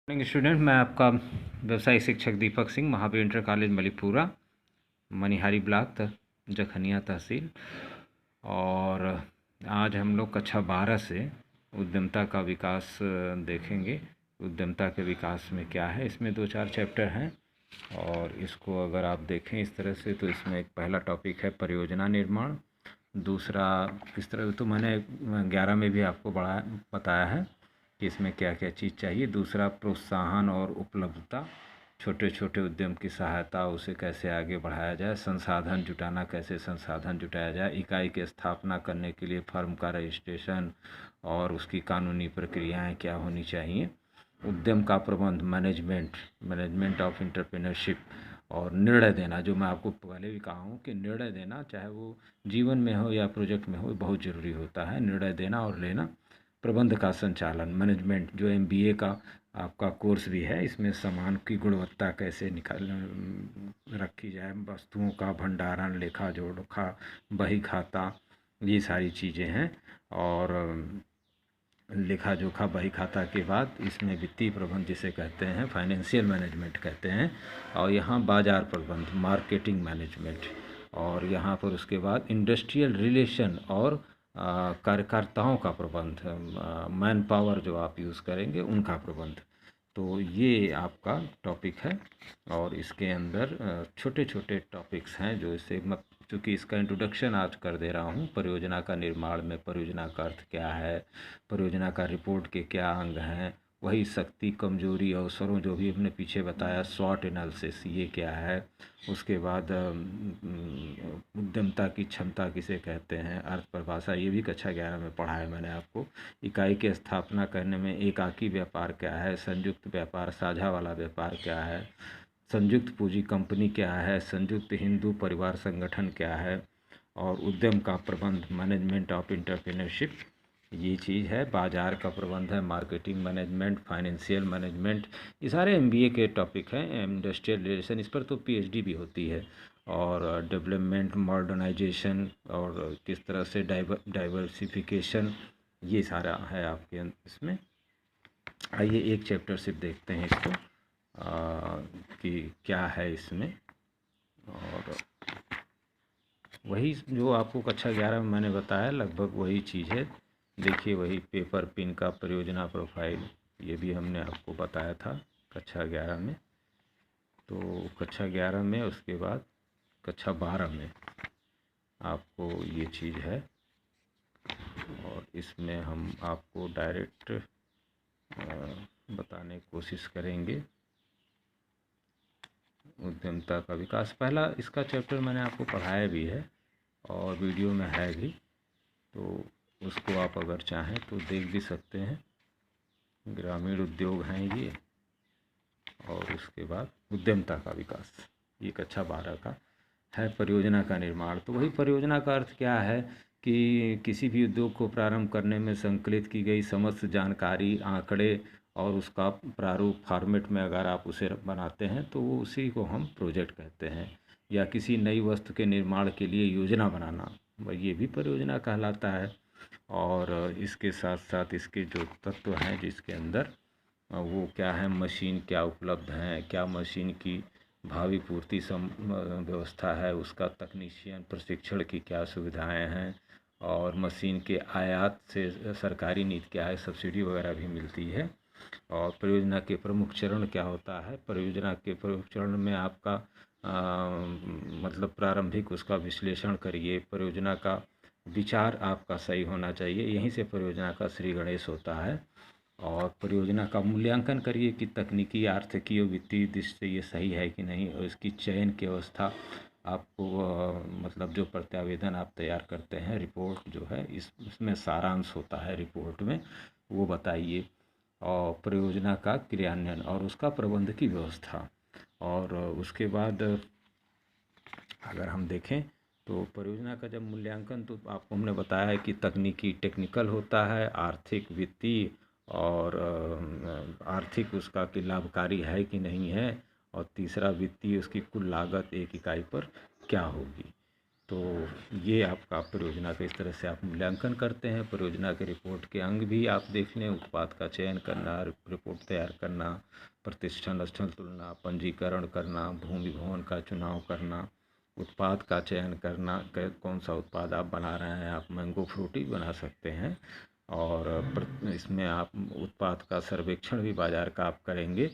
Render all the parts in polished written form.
Morning student, मैं आपका व्यवसायिक शिक्षक Deepak Singh, Mahavir inter college Malipura, Manihari block Jakhania tehsil. और आज हम लोग कक्षा 12 से उद्यमता का विकास देखेंगे। उद्यमता के विकास में क्या है, इसमें 2-4 चैप्टर हैं और इसको अगर आप देखें इस तरह से तो इसमें एक पहला टॉपिक है परियोजना निर्माण। दूसरा किस तरह, तो मैंने 11 में भी आपको बताया है कि इसमें क्या क्या चीज़ चाहिए। दूसरा प्रोत्साहन और उपलब्धता, छोटे छोटे उद्यम की सहायता, उसे कैसे आगे बढ़ाया जाए। संसाधन जुटाना, कैसे संसाधन जुटाया जाए। इकाई की स्थापना करने के लिए फर्म का रजिस्ट्रेशन और उसकी कानूनी प्रक्रियाएं क्या होनी चाहिए। उद्यम का प्रबंध, मैनेजमेंट ऑफ एंटरप्रेन्योरशिप। और निर्णय देना, जो मैं आपको पहले भी कहा हूँ कि निर्णय देना, चाहे वो जीवन में हो या प्रोजेक्ट में हो, बहुत ज़रूरी होता है निर्णय देना और लेना। प्रबंध का संचालन, मैनेजमेंट, जो MBA का आपका कोर्स भी है, इसमें सामान की गुणवत्ता कैसे रखी जाए, वस्तुओं का भंडारण, लेखा जोखा, बही खाता, ये सारी चीज़ें हैं। और लेखा जोखा बही खाता के बाद इसमें वित्तीय प्रबंध जिसे कहते हैं, फाइनेंशियल मैनेजमेंट कहते हैं। और यहाँ बाजार प्रबंध, मार्केटिंग मैनेजमेंट। और यहाँ पर उसके बाद इंडस्ट्रियल रिलेशन और कार्यकर्ताओं का प्रबंध, मैन पावर जो आप यूज़ करेंगे उनका प्रबंध। तो ये आपका टॉपिक है और इसके अंदर छोटे छोटे टॉपिक्स हैं जो इसे चूँकि इसका इंट्रोडक्शन आज कर दे रहा हूँ। परियोजना का निर्माण में परियोजना का अर्थ क्या है, परियोजना का रिपोर्ट के क्या अंग हैं, वही शक्ति, कमजोरी, अवसरों, जो भी हमने पीछे बताया, स्वॉट एनालिसिस ये क्या है। उसके बाद उद्यमता की क्षमता किसे कहते हैं, अर्थ परिभाषा, ये भी कक्षा 11 में पढ़ा है मैंने आपको। इकाई की स्थापना करने में एकाकी व्यापार क्या है, संयुक्त व्यापार, साझा वाला व्यापार क्या है, संयुक्त पूंजी कंपनी क्या है, संयुक्त हिंदू परिवार संगठन क्या है, और उद्यम का प्रबंध, मैनेजमेंट ऑफ एंटरप्रेन्योरशिप, ये चीज़ है। बाजार का प्रबंध है, मार्केटिंग मैनेजमेंट, फाइनेंशियल मैनेजमेंट, ये सारे MBA के टॉपिक हैं। इंडस्ट्रियल रिलेशन, इस पर तो PhD भी होती है। और डेवलपमेंट, मॉडर्नाइजेशन, और किस तरह से डाइवर्सिफिकेशन, ये सारा है आपके इसमें। आइए एक चैप्टर सिर्फ देखते हैं इसको कि क्या है इसमें। और वही जो आपको कक्षा 11 में मैंने बताया, लगभग वही चीज़ है। देखिए, वही पेपर पिन का परियोजना प्रोफाइल, ये भी हमने आपको बताया था कक्षा 11 में। तो कक्षा 11 में, उसके बाद कक्षा 12 में आपको ये चीज़ है। और इसमें हम आपको डायरेक्ट बताने की कोशिश करेंगे। उद्यमता का विकास, पहला इसका चैप्टर मैंने आपको पढ़ाया भी है और वीडियो में है भी, तो उसको आप अगर चाहें तो देख भी सकते हैं। ग्रामीण उद्योग हैं ये। और उसके बाद उद्यमता का विकास, ये कक्षा 12 का है। परियोजना का निर्माण, तो वही परियोजना का अर्थ क्या है कि किसी भी उद्योग को प्रारंभ करने में संकलित की गई समस्त जानकारी, आंकड़े और उसका प्रारूप फॉर्मेट में अगर आप उसे बनाते हैं तो वो उसी को हम प्रोजेक्ट कहते हैं। या किसी नई वस्तु के निर्माण के लिए योजना बनाना, ये भी परियोजना कहलाता है। और इसके साथ साथ इसके जो तत्व हैं जिसके अंदर, वो क्या है, मशीन क्या उपलब्ध है, क्या मशीन की भावी पूर्ति व्यवस्था है, उसका तकनीशियन प्रशिक्षण की क्या सुविधाएं हैं, और मशीन के आयात से सरकारी नीति क्या है, सब्सिडी वगैरह भी मिलती है। और परियोजना के प्रमुख चरण क्या होता है, परियोजना के प्रमुख चरण में आपका मतलब प्रारंभिक उसका विश्लेषण करिए। परियोजना का विचार आपका सही होना चाहिए, यहीं से परियोजना का श्री गणेश होता है। और परियोजना का मूल्यांकन करिए कि तकनीकी, आर्थिकी और वित्तीय दृष्टि से ये सही है कि नहीं। और इसकी चयन की अवस्था आपको मतलब जो प्रत्यावेदन आप तैयार करते हैं, रिपोर्ट जो है, इसमें सारांश होता है रिपोर्ट में, वो बताइए। और परियोजना का क्रियान्वयन और उसका प्रबंध की व्यवस्था। और उसके बाद अगर हम देखें तो परियोजना का जब मूल्यांकन, तो आपको हमने बताया है कि तकनीकी, टेक्निकल होता है, आर्थिक, वित्तीय, और आर्थिक उसका कि लाभकारी है कि नहीं है, और तीसरा वित्तीय, उसकी कुल लागत एक इकाई पर क्या होगी। तो ये आपका परियोजना का इस तरह से आप मूल्यांकन करते हैं। परियोजना के रिपोर्ट के अंग भी आप देख लें, उत्पाद का चयन करना, रिपोर्ट तैयार करना, प्रतिष्ठा स्थल तुलना, पंजीकरण करना, भूमि भवन का चुनाव करना, उत्पाद का चयन करना, कौन सा उत्पाद आप बना रहे हैं। आप मैंगो फ्रूटी बना सकते हैं और इसमें आप उत्पाद का सर्वेक्षण भी बाज़ार का आप करेंगे।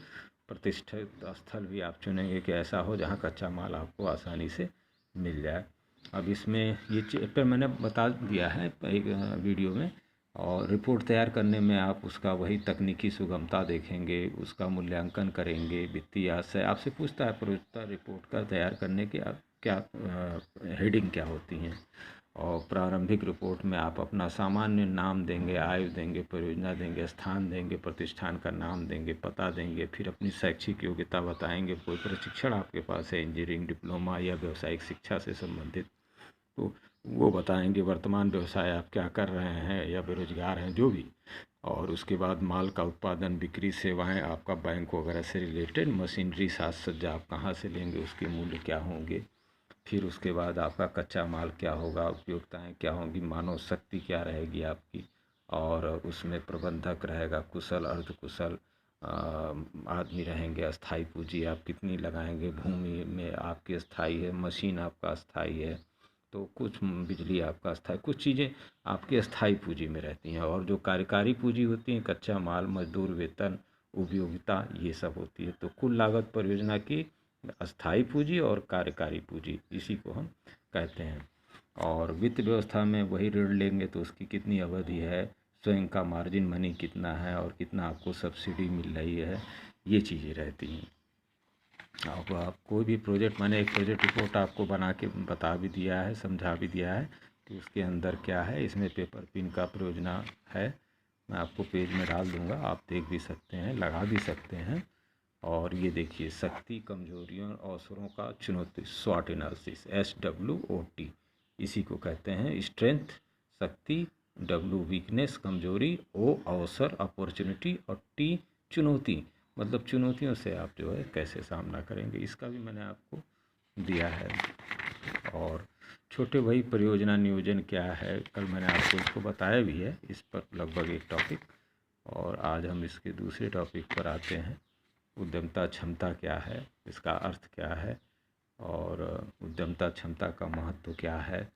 प्रतिष्ठित स्थल भी आप चुनेंगे कि ऐसा हो जहाँ कच्चा माल आपको आसानी से मिल जाए। अब इसमें ये चैप्टर मैंने बता दिया है एक वीडियो में। और रिपोर्ट तैयार करने में आप उसका वही तकनीकी सुगमता देखेंगे, उसका मूल्यांकन करेंगे, वित्तीय आशय आपसे पूछता है परियोजना रिपोर्ट का तैयार करने के आप क्या हेडिंग क्या होती हैं। और प्रारंभिक रिपोर्ट में आप अपना सामान्य नाम देंगे, आयु देंगे, परियोजना देंगे, स्थान देंगे, प्रतिष्ठान का नाम देंगे, पता देंगे, फिर अपनी शैक्षिक योग्यता बताएंगे। कोई प्रशिक्षण आपके पास है इंजीनियरिंग डिप्लोमा या व्यावसायिक शिक्षा से संबंधित तो वो बताएंगे। वर्तमान व्यवसाय आप क्या कर रहे हैं या बेरोजगार हैं जो भी। और उसके बाद माल का उत्पादन, बिक्री, सेवाएं, आपका बैंक वगैरह से रिलेटेड, मशीनरी, साज सज्जा आप कहाँ से लेंगे, उसके मूल्य क्या होंगे। फिर उसके बाद आपका कच्चा माल क्या होगा, उपयोगिताएं क्या होंगी, मानव शक्ति क्या रहेगी आपकी। और उसमें प्रबंधक रहेगा, कुशल अर्ध कुशल आदमी रहेंगे। अस्थाई पूंजी आप कितनी लगाएंगे, भूमि में आपकी अस्थाई है, मशीन आपका अस्थाई है, तो कुछ बिजली आपका अस्थाई, कुछ चीज़ें आपकी अस्थाई पूंजी में रहती हैं। और जो कार्यकारी पूंजी होती है, कच्चा माल, मजदूर, वेतन, उपयोगिता, ये सब होती है। तो कुल लागत परियोजना की अस्थाई पूंजी और कार्यकारी पूंजी, इसी को हम कहते हैं। और वित्त व्यवस्था में वही ऋण लेंगे तो उसकी कितनी अवधि है, स्वयं का मार्जिन मनी कितना है और कितना आपको सब्सिडी मिल रही है, ये चीज़ें रहती हैं। अब आप कोई भी प्रोजेक्ट, मैंने एक प्रोजेक्ट रिपोर्ट आपको बना के बता भी दिया है, समझा भी दिया है कि उसके अंदर क्या है। इसमें पेपर पिन का परियोजना है, मैं आपको पेज में डाल दूँगा, आप देख भी सकते हैं, लगा भी सकते हैं। और ये देखिए, शक्ति, कमजोरियों, अवसरों का चुनौती, स्वॉट एनालिसिस, SWOT, इसी को कहते हैं। स्ट्रेंथ शक्ति, W वीकनेस कमजोरी, O अवसर अपॉर्चुनिटी और T चुनौती, मतलब चुनौतियों से आप जो है कैसे सामना करेंगे, इसका भी मैंने आपको दिया है। और छोटे भाई परियोजना नियोजन क्या है, कल मैंने आपको इसको बताया भी है, इस पर लगभग एक टॉपिक। और आज हम इसके दूसरे टॉपिक पर आते हैं। उद्यमता क्षमता क्या है, इसका अर्थ क्या है और उद्यमता क्षमता का महत्व क्या है,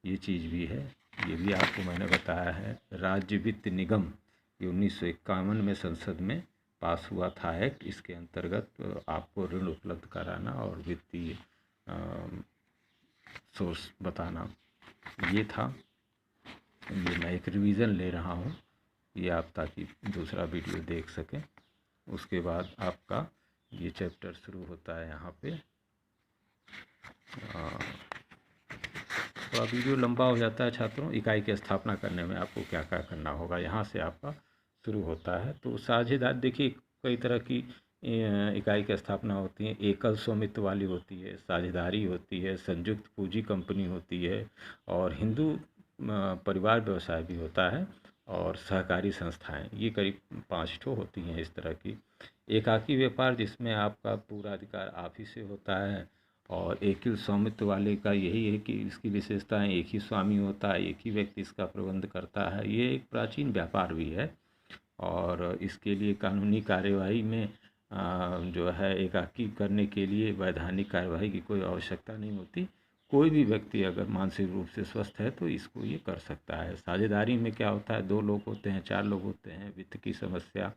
ये चीज़ भी है, ये भी आपको मैंने बताया है। राज्य वित्त निगम ये 1951 में संसद में पास हुआ था एक्ट, इसके अंतर्गत आपको ऋण उपलब्ध कराना और वित्तीय सोर्स बताना, ये था। ये मैं एक रिवीजन ले रहा हूँ, ये आप ताकि दूसरा वीडियो देख सकें। उसके बाद आपका ये चैप्टर शुरू होता है यहाँ पे। थोड़ा वीडियो लंबा हो जाता है छात्रों। इकाई की स्थापना करने में आपको क्या क्या करना होगा, यहाँ से आपका शुरू होता है। तो साझेदार देखिए, कई तरह की इकाई की स्थापना होती है। एकल स्वामित्व वाली होती है, साझेदारी होती है, संयुक्त पूंजी कंपनी होती है, और हिंदू परिवार व्यवसाय भी होता है, और सहकारी संस्थाएं, ये करीब 5 ठो होती हैं इस तरह की। एकाकी व्यापार, जिसमें आपका पूरा अधिकार आप ही से होता है। और एकल स्वामित्व वाले का यही है कि इसकी विशेषताएं, एक ही स्वामी होता है, एक ही व्यक्ति इसका प्रबंध करता है। ये एक प्राचीन व्यापार भी है और इसके लिए कानूनी कार्यवाही में जो है एकाकी करने के लिए वैधानिक कार्यवाही की कोई आवश्यकता नहीं होती। कोई भी व्यक्ति अगर मानसिक रूप से स्वस्थ है तो इसको ये कर सकता है। साझेदारी में क्या होता है, 2 लोग होते हैं, 4 लोग होते हैं, वित्त की समस्या,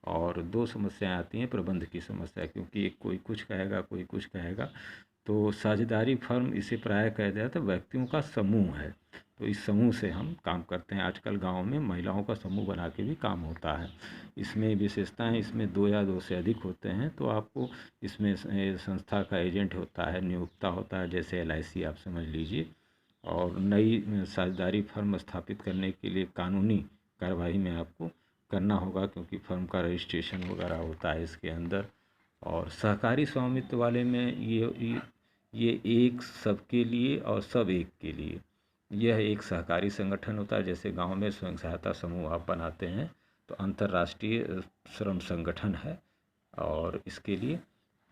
और 2 समस्याएं आती हैं, प्रबंध की समस्या, क्योंकि एक कोई कुछ कहेगा, कोई कुछ कहेगा। तो साझेदारी फर्म इसे प्रायः कहा जाता है व्यक्तियों का समूह है। तो इस समूह से हम काम करते हैं। आजकल गांव में महिलाओं का समूह बना के भी काम होता है। इसमें विशेषताएं, इसमें 2 या 2 से अधिक होते हैं। तो आपको इसमें संस्था का एजेंट होता है, नियोक्ता होता है, जैसे LIC आप समझ लीजिए। और नई साझेदारी फर्म स्थापित करने के लिए कानूनी कार्यवाही में आपको करना होगा, क्योंकि फर्म का रजिस्ट्रेशन वगैरह होता है इसके अंदर। और सहकारी स्वामित्व वाले में ये एक सबके लिए और सब एक के लिए, यह एक सहकारी संगठन होता है। जैसे गांव में स्वयं सहायता समूह आप बनाते हैं, तो अंतर्राष्ट्रीय श्रम संगठन है और इसके लिए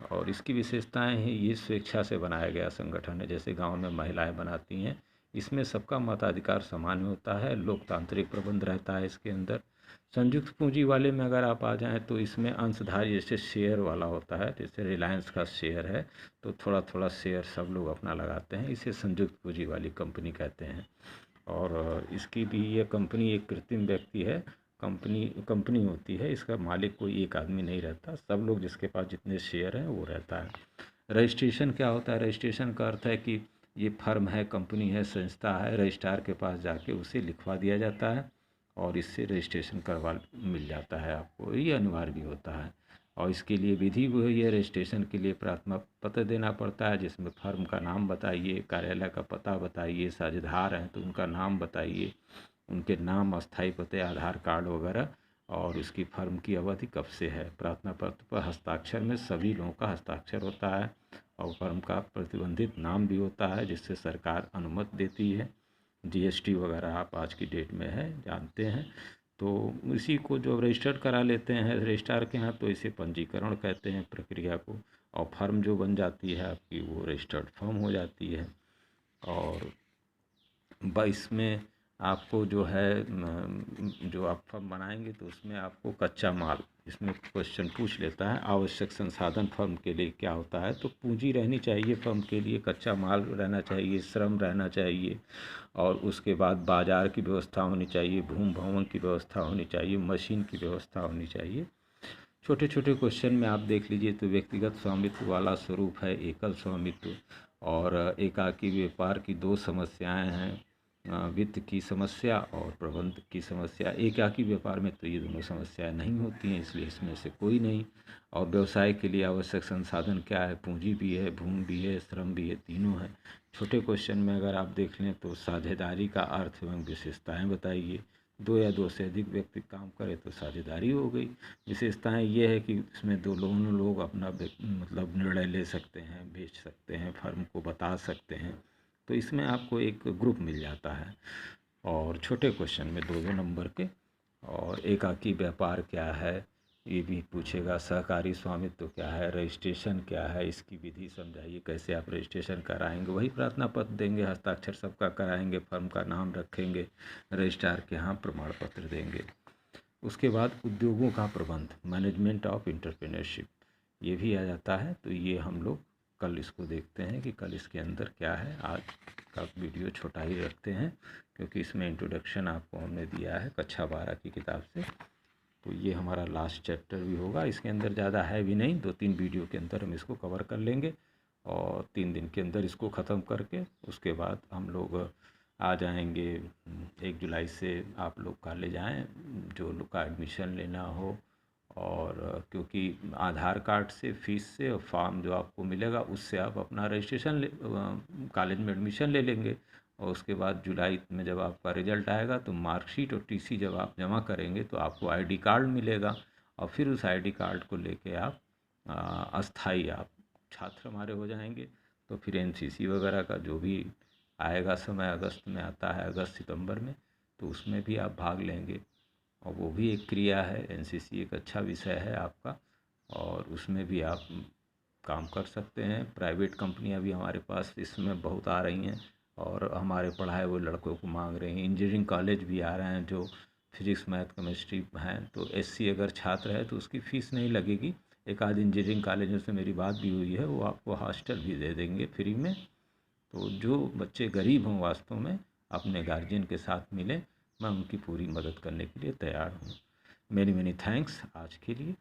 और इसकी विशेषताएं हैं, ये स्वेच्छा से बनाया गया संगठन है, जैसे गांव में महिलाएं बनाती हैं। इसमें सबका मताधिकार समान होता है, लोकतांत्रिक प्रबंध रहता है इसके अंदर। संयुक्त पूंजी वाले में अगर आप आ जाएं तो इसमें अंशधारी जैसे शेयर वाला होता है, जैसे रिलायंस का शेयर है तो थोड़ा थोड़ा शेयर सब लोग अपना लगाते हैं, इसे संयुक्त पूंजी वाली कंपनी कहते हैं। और इसकी भी ये कंपनी एक कृत्रिम व्यक्ति है, कंपनी होती है, इसका मालिक कोई एक आदमी नहीं रहता, सब लोग जिसके पास जितने शेयर हैं वो रहता है। रजिस्ट्रेशन क्या होता है? रजिस्ट्रेशन का अर्थ है कि ये फर्म है, कंपनी है, संस्था है, रजिस्ट्रार के पास जाके उसे लिखवा दिया जाता है और इससे रजिस्ट्रेशन करवा मिल जाता है आपको, ये अनिवार्य भी होता है। और इसके लिए विधि वो है, रजिस्ट्रेशन के लिए प्रार्थना पत्र देना पड़ता है, जिसमें फर्म का नाम बताइए, कार्यालय का पता बताइए, साझेदार हैं तो उनका नाम बताइए, उनके नाम, अस्थायी पते, आधार कार्ड वगैरह, और उसकी फर्म की अवधि कब से है। प्रार्थना पत्र पर हस्ताक्षर में सभी लोगों का हस्ताक्षर होता है और फर्म का प्रतिबंधित नाम भी होता है, जिससे सरकार अनुमति देती है। जीएसटी वगैरह आप आज की डेट में है जानते हैं। तो इसी को जो रजिस्टर्ड करा लेते हैं रजिस्ट्रार के यहाँ, तो इसे पंजीकरण कहते हैं प्रक्रिया को। और फर्म जो बन जाती है आपकी, वो रजिस्टर्ड फर्म हो जाती है। और इसमें आपको जो है जो आप फर्म बनाएंगे तो उसमें आपको कच्चा माल, इसमें क्वेश्चन पूछ लेता है, आवश्यक संसाधन फर्म के लिए क्या होता है। तो पूंजी रहनी चाहिए फर्म के लिए, कच्चा माल रहना चाहिए, श्रम रहना चाहिए, और उसके बाद बाज़ार की व्यवस्था होनी चाहिए, भूमि भवन की व्यवस्था होनी चाहिए, मशीन की व्यवस्था होनी चाहिए। छोटे छोटे क्वेश्चन में आप देख लीजिए तो व्यक्तिगत स्वामित्व वाला स्वरूप है, एकल स्वामित्व, और एकाकी व्यापार की दो समस्याएं हैं, वित्त की समस्या और प्रबंध की समस्या। एकाकी व्यापार में तो ये दोनों समस्याएं नहीं होती हैं, इसलिए इसमें से कोई नहीं। और व्यवसाय के लिए आवश्यक संसाधन क्या है? पूंजी भी है, भूमि भी है, श्रम भी है, तीनों है। छोटे क्वेश्चन में अगर आप देख लें तो साझेदारी का अर्थ एवं विशेषताएं बताइए। दो या दो से अधिक व्यक्ति काम करें तो साझेदारी हो गई। विशेषताएं ये है कि इसमें दोनों लोग अपना मतलब निर्णय ले सकते हैं, बेच सकते हैं, फर्म को बता सकते हैं, तो इसमें आपको एक ग्रुप मिल जाता है। और छोटे क्वेश्चन में दो नंबर के। और एकाकी व्यापार क्या है ये भी पूछेगा, सहकारी स्वामित्व क्या है, रजिस्ट्रेशन क्या है, इसकी विधि समझाइए, कैसे आप रजिस्ट्रेशन कराएंगे, वही प्रार्थना पत्र देंगे, हस्ताक्षर सबका कराएंगे, फर्म का नाम रखेंगे, रजिस्ट्रार के यहाँ प्रमाण पत्र देंगे। उसके बाद उद्योगों का प्रबंध, मैनेजमेंट ऑफ एंटरप्रेन्योरशिप, ये भी आ जाता है। तो ये हम लोग कल इसको देखते हैं कि कल इसके अंदर क्या है। आज का वीडियो छोटा ही रखते हैं क्योंकि इसमें इंट्रोडक्शन आपको हमने दिया है कक्षा 12 की किताब से। तो ये हमारा लास्ट चैप्टर भी होगा, इसके अंदर ज़्यादा है भी नहीं, 2-3 वीडियो के अंदर हम इसको कवर कर लेंगे और 3 दिन के अंदर इसको ख़त्म करके उसके बाद हम लोग आ जाएंगे। 1 जुलाई से आप लोग कॉलेज आएँ, जो लोग का एडमिशन लेना हो। और क्योंकि आधार कार्ड से, फीस से और फॉर्म जो आपको मिलेगा उससे आप अपना रजिस्ट्रेशन कॉलेज में एडमिशन ले लेंगे। और उसके बाद जुलाई में जब आपका रिज़ल्ट आएगा तो मार्कशीट और टीसी जब आप जमा करेंगे तो आपको आईडी कार्ड मिलेगा, और फिर उस आईडी कार्ड को लेके आप अस्थाई आप छात्र हमारे हो जाएंगे। तो फिर एनसीसी वगैरह का जो भी आएगा समय, अगस्त में आता है, अगस्त सितंबर में, तो उसमें भी आप भाग लेंगे। और वो भी एक क्रिया है, एनसीसी एक अच्छा विषय है आपका, और उसमें भी आप काम कर सकते हैं। प्राइवेट कंपनियां भी हमारे पास इसमें बहुत आ रही हैं और हमारे पढ़ाए हुए लड़कों को मांग रहे हैं। इंजीनियरिंग कॉलेज भी आ रहे हैं जो फिजिक्स, मैथ, केमिस्ट्री हैं। तो एससी अगर छात्र है तो उसकी फ़ीस नहीं लगेगी। एक आध इंजीनियरिंग कॉलेजों से मेरी बात भी हुई है, वो आपको हॉस्टल भी दे देंगे फ्री में। तो जो बच्चे गरीब हों वास्तव में, अपने गार्जियन के साथ मिलें, मैं उनकी पूरी मदद करने के लिए तैयार हूँ। मेनी मेनी थैंक्स आज के लिए।